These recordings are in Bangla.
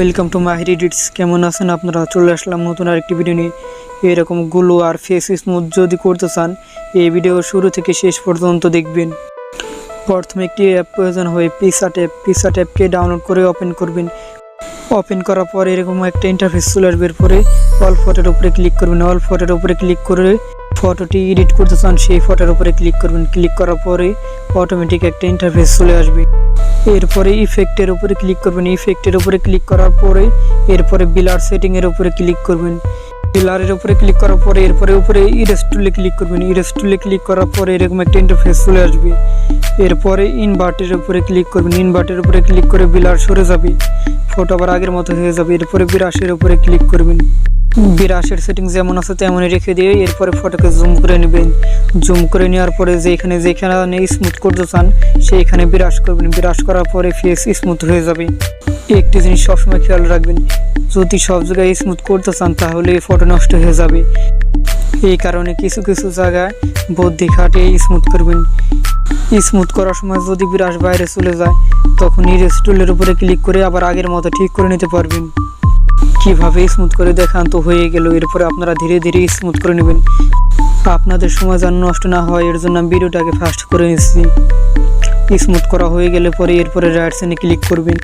Welcome to Mahir edits. কেমন আছেন আপনারা? চলে আসলাম নতুন আরেকটি ভিডিও নিয়ে। এরকম গ্লো আর ফেস স্মুথ যদি করতে চান এই ভিডিও শুরু থেকে শেষ পর্যন্ত দেখবেন। প্রথমে একটি অ্যাপ প্রয়োজন হয়, পিক্সার্ট অ্যাপকে ডাউনলোড করে ওপেন করবেন। ওপেন করার পরে এরকম একটা ইন্টারফেস চলে আসবে। এরপরে অল ফটোর উপরে ক্লিক করবেন। অল ফটোর উপরে ক্লিক করে ফটোটি এডিট করতে চান সেই ফটোর উপরে ক্লিক করবেন। ক্লিক করার পরে অটোমেটিক একটা ইন্টারফেস চলে আসবে। এরপরে ইফেক্টের উপরে ক্লিক করবেন। ইফেক্টের উপরে ক্লিক করার পরে এরপরে ব্লার সেটিং এর উপরে ক্লিক করবেন। ব্লারের উপরে ক্লিক করার পরে এরপরে উপরে ইরেজ টুলে ক্লিক করবেন। ইরেজ টুলে ক্লিক করার পরে এরকম একটা ইন্টারফেস চলে আসবে। এরপরে ইনভার্টের উপরে ক্লিক করবেন। ইনভার্টের উপরে ক্লিক করে ব্লার সরে যাবে, ফটো আবার আগের মতো হয়ে যাবে। এরপরে ব্রাশের উপরে ক্লিক করবেন। ব্রাশের সেটিং যেমন আছে তেমনই রেখে দিয়ে এরপরে ফটোকে জুম করে নেবেন। জুম করে নেওয়ার পরে যেখানে স্মুথ করতে চান সেইখানে ব্রাশ করবেন। ব্রাশ করার পরে ফেস স্মুথ হয়ে যাবে। একটি জিনিস সবসময় খেয়াল রাখবেন, যদি সব জায়গায় স্মুথ করতে চান তাহলে ফটো নষ্ট হয়ে যাবে। এই কারণে কিছু কিছু জায়গায় বুদ্ধি খাটিয়ে স্মুথ করবেন। স্মুথ করার সময় যদি ব্রাশ বাইরে চলে যায় তখন ইরেজ টুলের উপরে ক্লিক করে আবার আগের মতো ঠিক করে নিতে পারবেন। কিভাবে স্মুথ করে দেখান তো হয়ে গেল। এরপরে আপনারা ধীরে ধীরে স্মুথ করে নেবেন। আপনাদের সময় যেন নষ্ট না হয় এর জন্য আমি ভিডিওটাকে ফাস্ট করে নিচ্ছি। স্মুথ করা হয়ে গেলে পরে এরপরে রাইট সাইডে ক্লিক করবেন।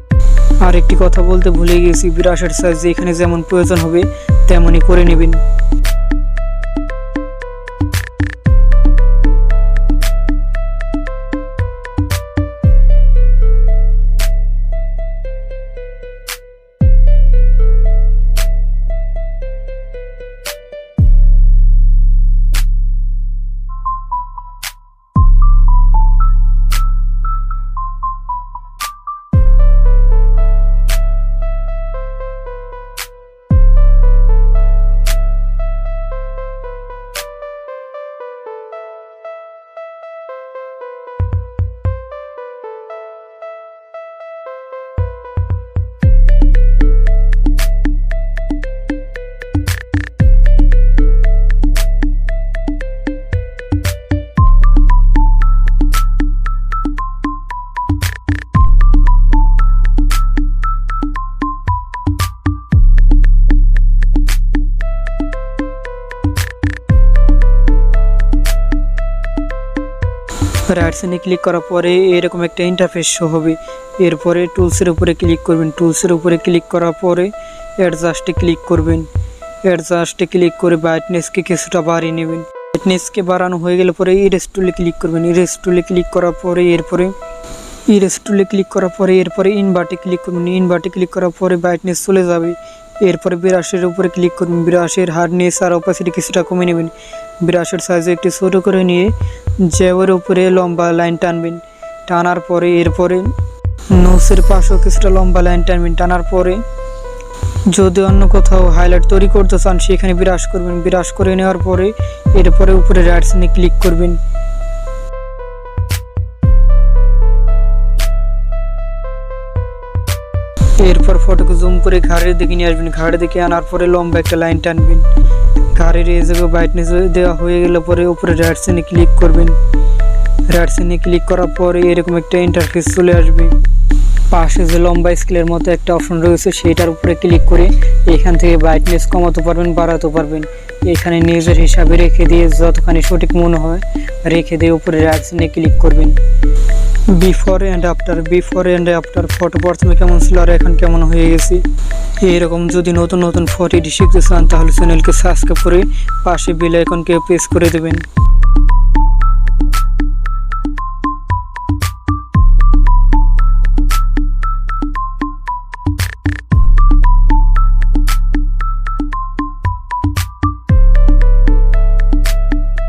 আর একটি কথা বলতে ভুলে গেছি, ব্রাশের সাইজ এখানে যেমন প্রয়োজন হবে তেমনই করে নেবেন। রাইট সাইডে ক্লিক করার পরে এরকম একটা ইন্টারফেস শো হবে। এরপরে টুলসের উপরে ক্লিক করবেন। টুলসের উপরে ক্লিক করার পরে অ্যাডজাস্টে ক্লিক করবেন। অ্যাডজাস্টে ক্লিক করে ব্রাইটনেসকে কিছুটা বাড়িয়ে নেবেন। ব্রাইটনেসকে বাড়ানো হয়ে গেলে পরে ইরেজ টুলে ক্লিক করবেন। ইরেজ টুলে ক্লিক করার পরে এরপরে ইনভার্টে ক্লিক করবেন। ইনভার্টে ক্লিক করার পরে ব্রাইটনেস চলে যাবে। এরপরে ব্রাশের উপরে ক্লিক করবেন। ব্রাশের হার্ডনেস আর অপাসিটি কিছুটা কমে নেবেন। ব্রাশের সাইজে একটু ছোট করে নিয়ে জ্যাবের উপরে লম্বা লাইন টানবেন। টানার পরে এরপরে নোসের পাশেও কিছুটা লম্বা লাইন টানবেন। টানার পরে যদি অন্য কোথাও হাইলাইট তৈরি করতে চান সেখানে ব্রাশ করবেন। ব্রাশ করে নেওয়ার পরে এরপরে উপরে রাইট সাইডে ক্লিক করবেন। এরপর ফটোকে জুম করে ঘাড়ের দিকে নিয়ে আসবেন। ঘাড়ের দিকে আনার পরে লম্বা একটা লাইন টানবেন। ঘাড়ের এই জায়গায় ব্রাইটনেস দেওয়া হয়ে গেলে পরে উপরে রাইট সাইডে ক্লিক করবেন। রাইট সাইডে ক্লিক করার পরে এরকম একটা ইন্টারফেস চলে আসবে। পাশে যে লম্বা স্কেলের মতো একটা অপশন রয়েছে সেটার উপরে ক্লিক করে এখান থেকে ব্রাইটনেস কমাতে পারবেন, বাড়াতে পারবেন। এখানে নিজের হিসাবে রেখে দিয়ে যতখানি সঠিক মনে হয় রেখে দিয়ে উপরে রাইট সাইডে ক্লিক করবেন। বিফোর অ্যান্ড আফটার ফটো প্রথমে কেমন ছিল আর এখন কেমন হয়ে গেছে। এরকম যদি নতুন নতুন ফটো এডিট শিখতে চান তাহলে চ্যানেলকে সাবস্ক্রাইব করে পাশে বেল আইকনকে প্রেস করে দেবেন।